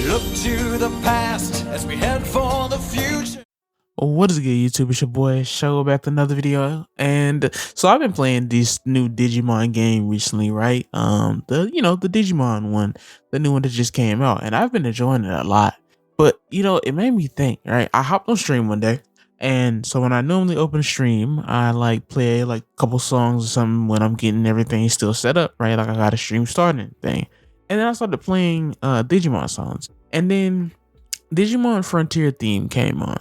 Look to the past as we head for the future. What is good, YouTube? It's your boy Show back to another video. And so I've been playing this new Digimon game recently, right? The Digimon one, the new one that just came out, and I've been enjoying it a lot. But it made me think, right? I hopped on stream one day, and so when I normally open stream, I like play like a couple songs or something when I'm getting everything still set up, right? Like I got a stream starting thing. And then I started playing Digimon songs. And then Digimon Frontier theme came on.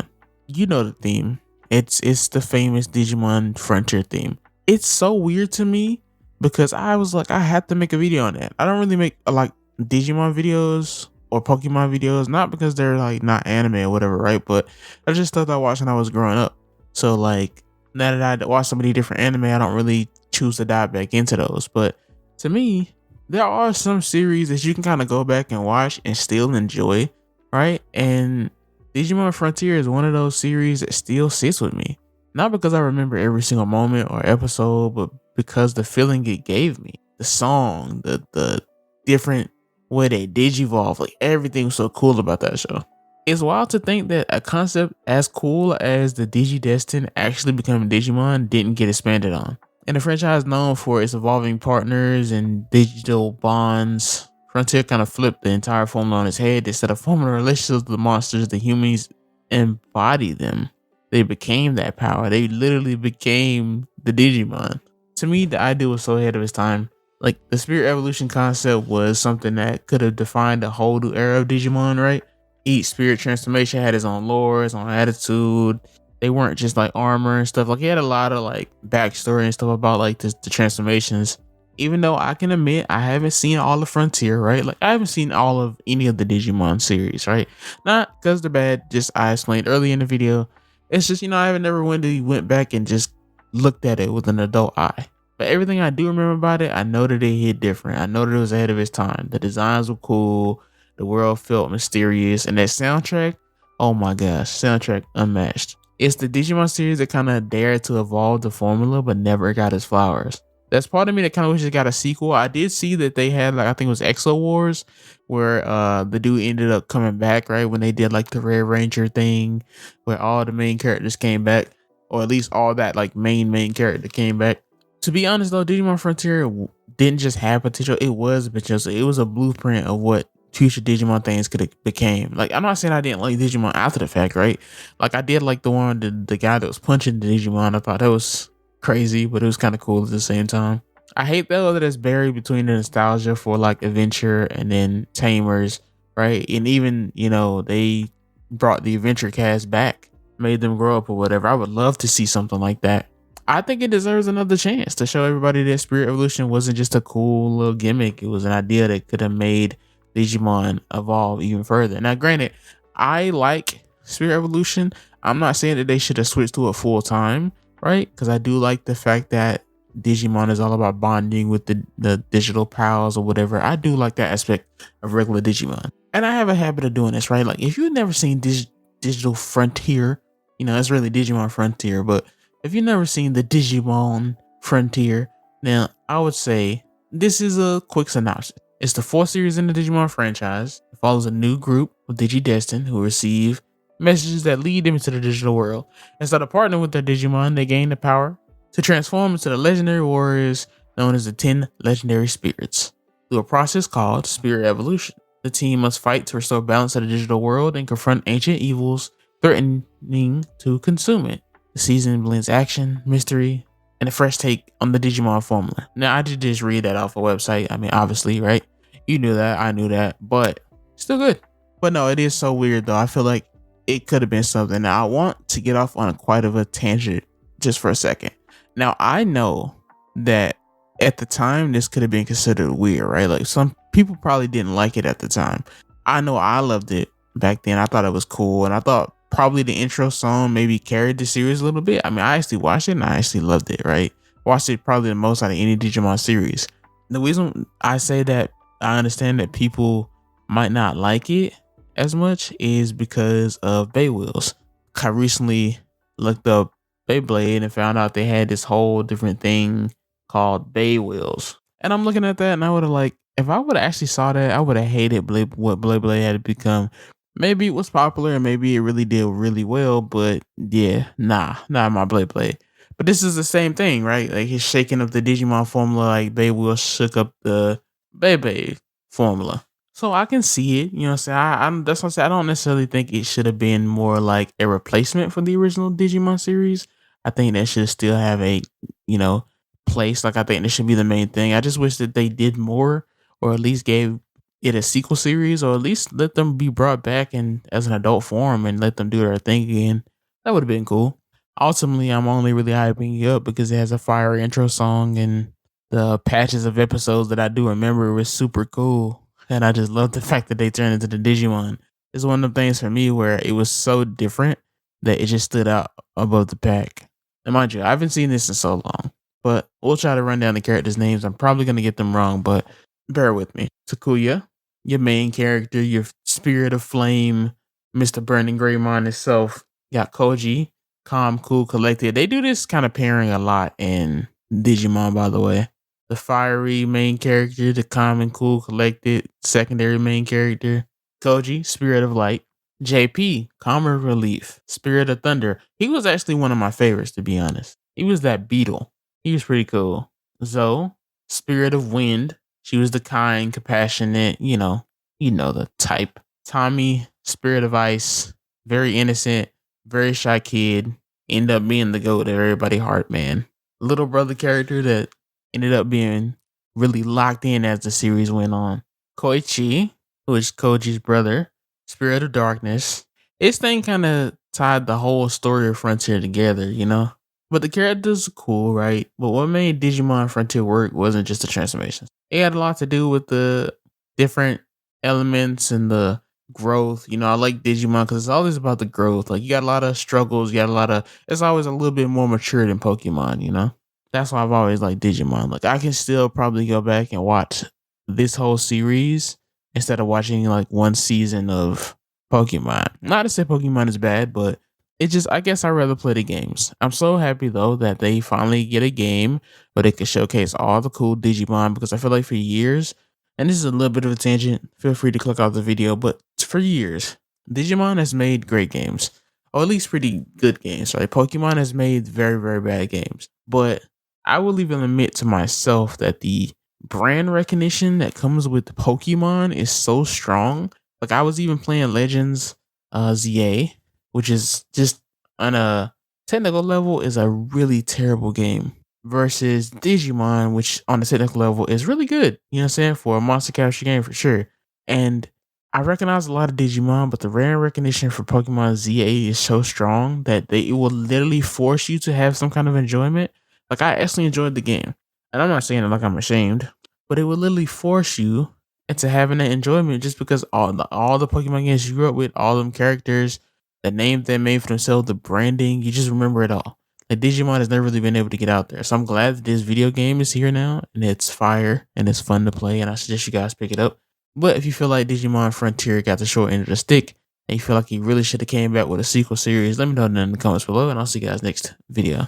You know the theme. It's the famous Digimon Frontier theme. It's so weird to me because I was like, I had to make a video on that. I don't really make like Digimon videos or Pokemon videos, not because they're like not anime or whatever, right? But I just stuff I watched when I was growing up. So like now that I watch so many different anime, I don't really choose to dive back into those. But to me, there are some series that you can kind of go back and watch and still enjoy, right? And Digimon Frontier is one of those series that still sits with me. Not because I remember every single moment or episode, but because the feeling it gave me. The song, the different way they digivolve, like everything was so cool about that show. It's wild to think that a concept as cool as the Digidestin actually becoming Digimon didn't get expanded on. And the franchise known for its evolving partners and digital bonds, Frontier kind of flipped the entire formula on its head. Instead of forming a relationship with the monsters, the humans embody them. They became that power. They literally became the Digimon. To me, the idea was so ahead of its time. Like the spirit evolution concept was something that could have defined a whole new era of Digimon, right? Each spirit transformation had its own lore, its own attitude. They weren't just like armor and stuff. Like he had a lot of like backstory and stuff about like the transformations. Even though I can admit I haven't seen all of Frontier, right? Like I haven't seen all of any of the Digimon series, right? Not because they're bad, just I explained earlier in the video. It's just, I haven't never went back and just looked at it with an adult eye. But everything I do remember about it, I know that it hit different. I know that it was ahead of its time. The designs were cool. The world felt mysterious. And that soundtrack, oh my gosh, soundtrack unmatched. It's the Digimon series that kind of dared to evolve the formula, but never got its flowers. That's part of me that kind of wishes it got a sequel. I did see that they had like, I think it was Exo Wars, where the dude ended up coming back, right? When they did like the Red Ranger thing, where all the main characters came back, or at least all that like main character came back. To be honest though, Digimon Frontier didn't just have potential, it was potential. It was a blueprint of what future Digimon things could have became. Like I'm not saying I didn't like Digimon after the fact, right? Like I did like the one, the guy that was punching the Digimon. I thought that was crazy, but it was kind of cool at the same time. I hate though that it's buried between the nostalgia for like Adventure and then Tamers, right? And even they brought the Adventure cast back, made them grow up or whatever. I would love to see something like that. I think it deserves another chance to show everybody that Spirit Evolution wasn't just a cool little gimmick. It was an idea that could have made Digimon evolve even further. Now granted, I like Spirit Evolution. I'm not saying that they should have switched to it full time, right? Because I do like the fact that Digimon is all about bonding with the digital pals or whatever. I do like that aspect of regular Digimon. And I have a habit of doing this, right? Like if you've never seen Digital Frontier, it's really Digimon Frontier, but if you've never seen the Digimon Frontier, now I would say this is a quick synopsis. It's the fourth series in the Digimon franchise. It follows a new group of Digidestin who receive messages that lead them into the digital world. Instead of partnering with their Digimon, they gain the power to transform into the legendary warriors known as the 10 legendary spirits. Through a process called Spirit Evolution, the team must fight to restore balance to the digital world and confront ancient evils threatening to consume it. The season blends action, mystery, and a fresh take on the Digimon formula. Now, I did just read that off a website. I mean, obviously, right? You knew that, I knew that, but still good. But no, it is so weird though. I feel like it could have been something. Now, I want to get off on quite of a tangent just for a second. Now, I know that at the time, this could have been considered weird, right? Like some people probably didn't like it at the time. I know I loved it back then. I thought it was cool. And I thought probably the intro song maybe carried the series a little bit. I mean, I actually watched it and I actually loved it, right? Watched it probably the most out of any Digimon series. The reason I say that I understand that people might not like it as much is because of Bay Wheels. I recently looked up Beyblade and found out they had this whole different thing called Bay Wheels. And I'm looking at that and I would have like, If I would have actually saw that, I would have hated what Blade Blade had become. Maybe it was popular and maybe it really did really well, but yeah, nah, not my Blade Blade. But this is the same thing, right? Like he's shaking up the Digimon formula like Bay will shook up the Beyblade formula. So I can see it, you know what I'm saying? I'm that's what I'm saying. I don't necessarily think it should have been more like a replacement for the original Digimon series. I think that should still have a, you know, place. Like I think this should be the main thing. I just wish that they did more or at least gave it a sequel series, or at least let them be brought back and as an adult form and let them do their thing again. That would have been cool. Ultimately, I'm only really hyping it up because it has a fire intro song and the patches of episodes that I do remember was super cool. And I just love the fact that they turned into the Digimon. It's one of the things for me where it was so different that it just stood out above the pack. And mind you, I haven't seen this in so long, but we'll try to run down the characters' names. I'm probably going to get them wrong, but bear with me. Takuya, your main character, your spirit of flame, Mr. Burning Greymon itself. Got Koji, calm, cool, collected. They do this kind of pairing a lot in Digimon, by the way. The fiery main character, the calm and cool, collected secondary main character. Koji, spirit of light. JP, calmer relief, spirit of thunder. He was actually one of my favorites, to be honest. He was that beetle. He was pretty cool. Zoe, spirit of wind. She was the kind, compassionate, you know the type. Tommy, spirit of ice, very innocent, very shy kid. Ended up being the goat of everybody's heart, man. Little brother character that ended up being really locked in as the series went on. Koichi, who is Koji's brother, spirit of darkness. This thing kind of tied the whole story of Frontier together, you know? But the characters are cool, right? But what made Digimon Frontier work wasn't just the transformations. It had a lot to do with the different elements and the growth. You know, I like Digimon because it's always about the growth. Like, you got a lot of struggles, you got a lot of, it's always a little bit more mature than Pokemon, you know? That's why I've always liked Digimon. Like, I can still probably go back and watch this whole series instead of watching like one season of Pokemon. Not to say Pokemon is bad, but it just, I guess I'd rather play the games. I'm so happy though that they finally get a game where they can showcase all the cool Digimon, because I feel like for years, and this is a little bit of a tangent, feel free to click off the video, but for years, Digimon has made great games, or at least pretty good games, right? Pokemon has made very, very bad games, but I will even admit to myself that the brand recognition that comes with Pokemon is so strong. Like, I was even playing Legends ZA, which is just on a technical level is a really terrible game, versus Digimon, which on the technical level is really good. You know what I'm saying? For a monster capture game for sure. And I recognize a lot of Digimon, but the brand recognition for Pokemon ZA is so strong that it will literally force you to have some kind of enjoyment. Like, I actually enjoyed the game. And I'm not saying it like I'm ashamed, but it will literally force you into having that enjoyment just because all the Pokemon games you grew up with, all them characters, the names they made for themselves, the branding, you just remember it all. Like, Digimon has never really been able to get out there. So I'm glad that this video game is here now and it's fire and it's fun to play, and I suggest you guys pick it up. But if you feel like Digimon Frontier got the short end of the stick and you feel like he really should have came back with a sequel series, let me know in the comments below, and I'll see you guys next video.